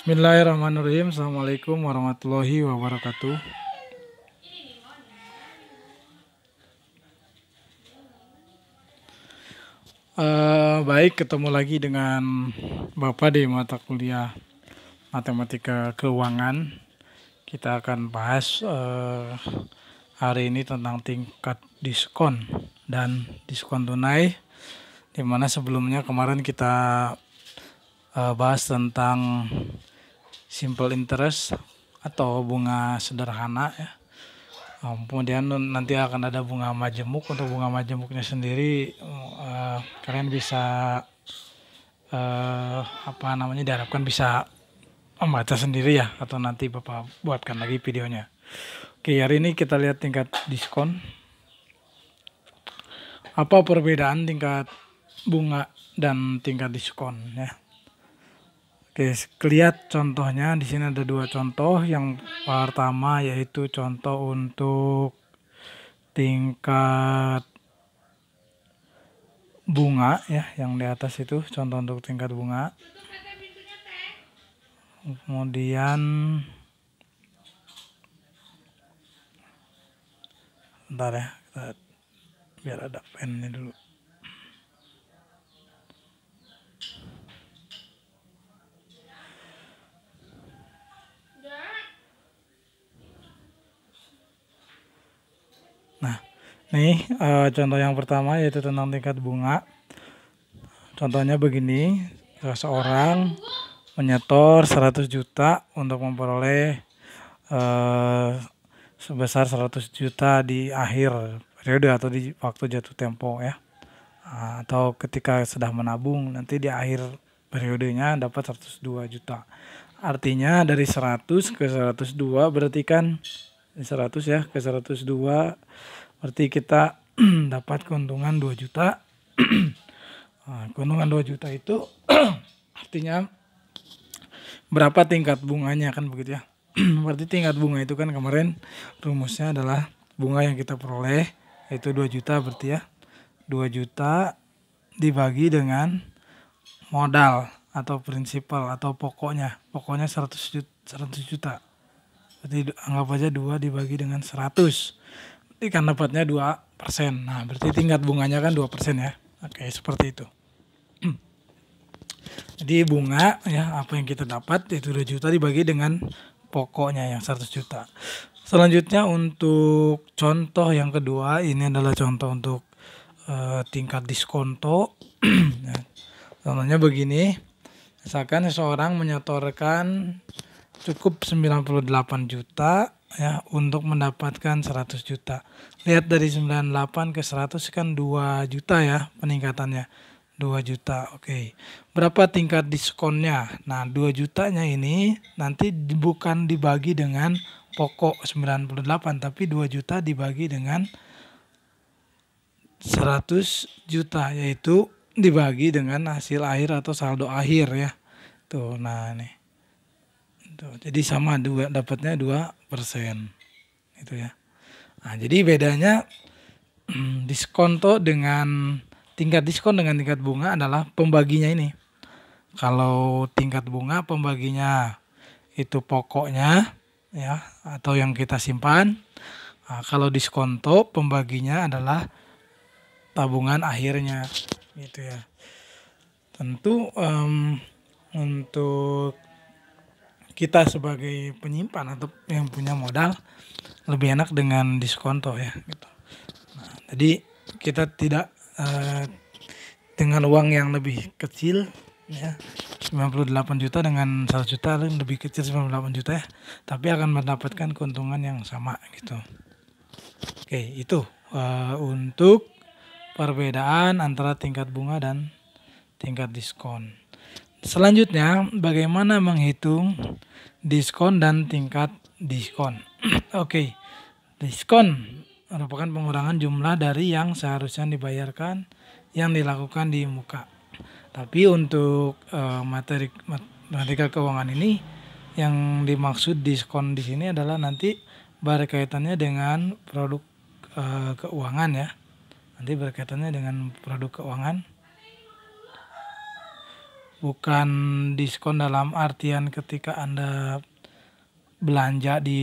Bismillahirrahmanirrahim. Assalamualaikum warahmatullahi wabarakatuh. Baik, ketemu lagi dengan Bapak di mata kuliah Matematika Keuangan. Kita akan bahas hari ini tentang tingkat diskon dan diskon tunai, dimana sebelumnya kemarin kita bahas tentang simple interest atau bunga sederhana ya. Kemudian nanti akan ada bunga majemuk. Untuk bunga majemuknya sendiri kalian bisa diharapkan bisa membaca sendiri ya, atau nanti Bapak buatkan lagi videonya. Oke, hari ini kita lihat tingkat diskon. Apa perbedaan tingkat bunga dan tingkat diskon ya? Oke, lihat contohnya. Di sini ada dua contoh. Yang pertama yaitu contoh untuk tingkat bunga ya, yang di atas itu contoh untuk tingkat bunga. Kemudian bentar ya, biar ada pennya dulu. Nah, nih contoh yang pertama yaitu tentang tingkat bunga. Contohnya begini, seseorang menyetor 100 juta untuk memperoleh sebesar 100 juta di akhir periode atau di waktu jatuh tempo ya. Atau ketika sedang menabung nanti di akhir periodenya dapat 102 juta. Artinya dari 100 ke 102 berarti kan 100 ya ke 102 berarti kita dapat keuntungan 2 juta. Keuntungan 2 juta itu artinya berapa tingkat bunganya kan begitu ya. Berarti tingkat bunga itu kan kemarin rumusnya adalah bunga yang kita peroleh yaitu 2 juta, berarti ya 2 juta dibagi dengan modal atau prinsipal atau pokoknya 100 juta. Berarti anggap aja 2 dibagi dengan 100. Berarti kan dapatnya 2%. Nah, berarti tingkat bunganya kan 2% ya. Oke, seperti itu. Jadi bunga ya, apa yang kita dapat itu 2 juta dibagi dengan pokoknya yang 100 juta. Selanjutnya untuk contoh yang kedua, ini adalah contoh untuk tingkat diskonto. Ya, contohnya begini, misalkan seseorang menyetorkan cukup 98 juta ya untuk mendapatkan 100 juta. Lihat dari 98 ke 100 kan 2 juta ya peningkatannya. 2 juta. Oke. Berapa tingkat diskonnya? Nah, 2 jutanya ini nanti bukan dibagi dengan pokok 98 tapi 2 juta dibagi dengan 100 juta, yaitu dibagi dengan hasil akhir atau saldo akhir ya. Tuh, nah nih. Tuh, jadi sama dapatnya 2% itu ya. Nah, jadi bedanya diskonto dengan tingkat diskon dengan tingkat bunga adalah pembaginya ini. Kalau tingkat bunga pembaginya itu pokoknya ya atau yang kita simpan. Nah, kalau diskonto pembaginya adalah tabungan akhirnya gitu ya. Tentu untuk kita sebagai penyimpan atau yang punya modal lebih enak dengan diskonto ya gitu. Nah, jadi kita tidak dengan uang yang lebih kecil ya, 98 juta dengan 100 juta lebih kecil 98 juta ya, tapi akan mendapatkan keuntungan yang sama gitu. Oke, itu untuk perbedaan antara tingkat bunga dan tingkat diskon. Selanjutnya, bagaimana menghitung diskon dan tingkat diskon? Oke, diskon merupakan pengurangan jumlah dari yang seharusnya dibayarkan yang dilakukan di muka. Tapi untuk matematika keuangan ini yang dimaksud diskon di sini adalah nanti berkaitannya dengan produk keuangan ya. Nanti berkaitannya dengan produk keuangan. bukan diskon dalam artian ketika Anda belanja di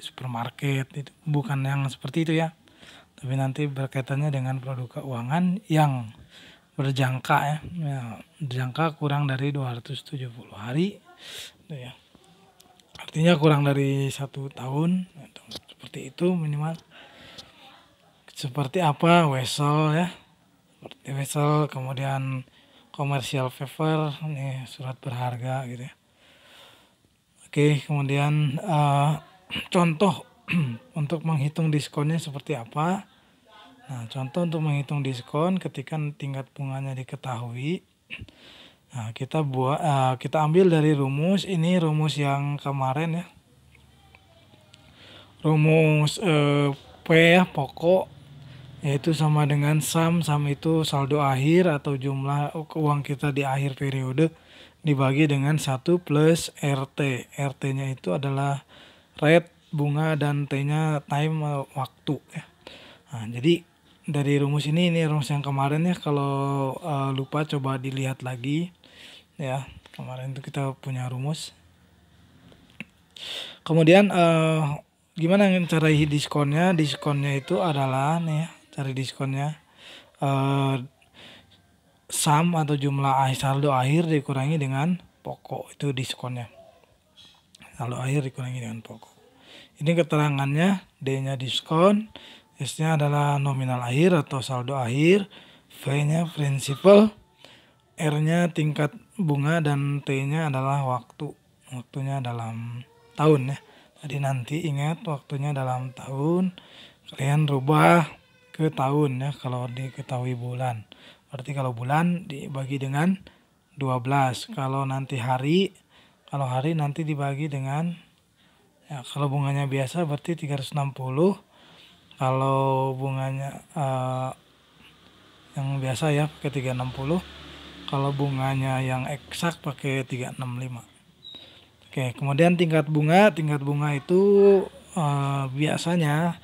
supermarket, itu bukan yang seperti itu ya. Tapi nanti berkaitannya dengan produk keuangan yang berjangka ya, berjangka kurang dari 270 hari itu ya. Artinya kurang dari 1 tahun, seperti itu minimal. Seperti apa wesel ya, seperti wesel, kemudian commercial paper, nih surat berharga gitu ya. Oke, kemudian contoh untuk menghitung diskonnya seperti apa. Nah, contoh untuk menghitung diskon ketika tingkat bunganya diketahui. Nah, kita ambil dari rumus ini, rumus yang kemarin ya. Rumus P ya, pokok, yaitu sama dengan sum itu saldo akhir atau jumlah uang kita di akhir periode dibagi dengan 1 plus RT. RT-nya itu adalah rate bunga dan T-nya time, waktu ya. Nah, jadi dari rumus ini rumus yang kemarin ya, kalau lupa coba dilihat lagi ya. Kemarin itu kita punya rumus. Kemudian gimana cara diskonnya? Diskonnya itu adalah nih ya, cari diskonnya sum atau jumlah saldo akhir dikurangi dengan pokok, itu diskonnya. Saldo akhir dikurangi dengan pokok. Ini keterangannya, D-nya diskon, S-nya adalah nominal akhir atau saldo akhir, V-nya prinsipal, R-nya tingkat bunga, dan T-nya adalah waktu. Waktunya dalam tahun ya. Jadi nanti ingat waktunya dalam tahun, kalian rubah ke tahun ya kalau diketahui bulan. Berarti kalau bulan dibagi dengan 12. Kalau nanti hari, kalau hari nanti dibagi dengan ya, kalau bunganya biasa berarti 360. Kalau bunganya yang biasa ya pakai 360. Kalau bunganya yang eksak pakai 365. Oke, kemudian tingkat bunga itu biasanya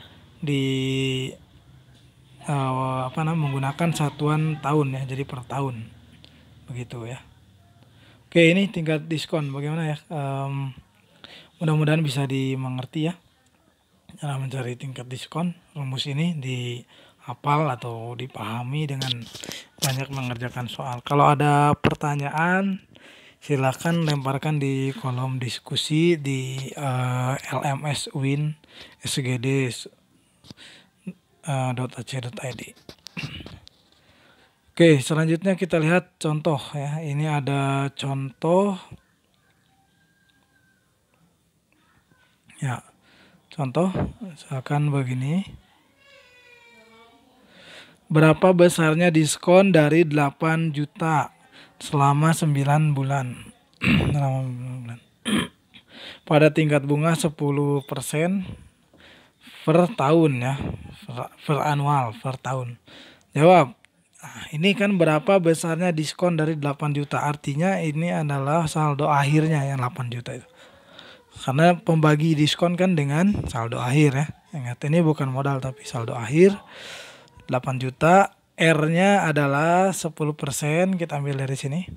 menggunakan satuan tahun ya, jadi per tahun begitu ya. Oke, ini tingkat diskon bagaimana ya, mudah-mudahan bisa dimengerti ya cara mencari tingkat diskon. Rumus ini dihafal atau dipahami dengan banyak mengerjakan soal. Kalau ada pertanyaan silakan lemparkan di kolom diskusi di LMS Win sgd.ac.id. Oke, selanjutnya kita lihat contoh ya. Ini ada contoh ya. Contoh misalkan begini. Berapa besarnya diskon dari 8 juta selama 9 bulan? Pada tingkat bunga 10% per tahun ya, per annual, per tahun. Jawab. Nah, ini kan berapa besarnya diskon dari 8 juta? Artinya ini adalah saldo akhirnya yang 8 juta itu. Karena pembagi diskon kan dengan saldo akhir ya. Ingat, ini bukan modal tapi saldo akhir 8 juta. R-nya adalah 10%, kita ambil dari sini.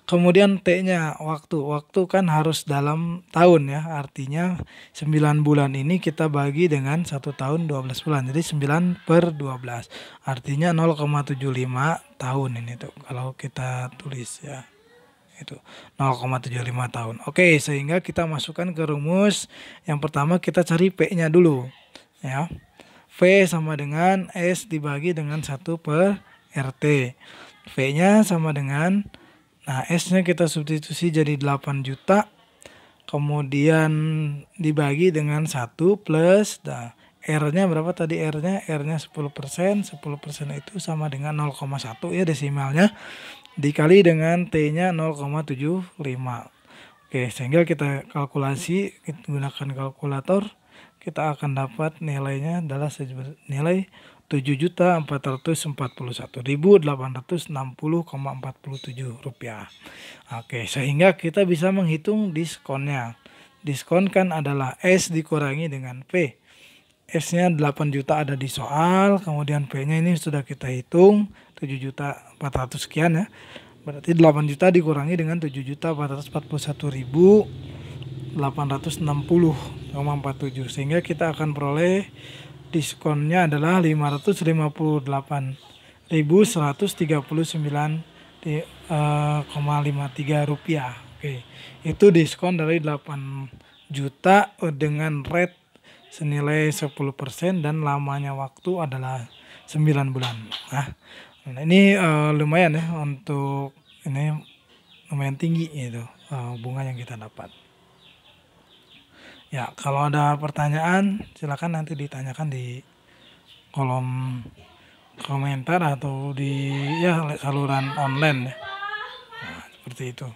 Kemudian T-nya waktu. Waktu kan harus dalam tahun ya. Artinya 9 bulan ini kita bagi dengan 1 tahun 12 bulan. Jadi 9 per 12. Artinya 0,75 tahun ini tuh. Kalau kita tulis ya. Itu 0,75 tahun. Oke, sehingga kita masukkan ke rumus. Yang pertama kita cari P-nya dulu. Ya. V sama dengan S dibagi dengan 1 per RT. V-nya sama dengan, nah S-nya kita substitusi jadi 8 juta. Kemudian dibagi dengan 1 plus, nah R-nya berapa tadi R-nya? R-nya 10%. 10% itu sama dengan 0,1 ya desimalnya. Dikali dengan T-nya 0,75. Oke, sehingga kita kalkulasi, kita gunakan kalkulator. Kita akan dapat nilainya adalah nilai 7.441.860,47 rupiah. Oke, sehingga kita bisa menghitung diskonnya. Diskon kan adalah S dikurangi dengan P. S-nya 8 juta ada di soal, kemudian P-nya ini sudah kita hitung 7.400 sekian ya. Berarti 8 juta dikurangi dengan 7.441.860,47, sehingga kita akan peroleh diskonnya adalah 558.139,53 rupiah. Oke, itu diskon dari 8 juta dengan rate senilai 10% dan lamanya waktu adalah 9 bulan. Nah, ini lumayan ya, untuk ini lumayan tinggi itu bunga yang kita dapat. Ya, kalau ada pertanyaan silakan nanti ditanyakan di kolom komentar atau di saluran online ya. Nah, seperti itu.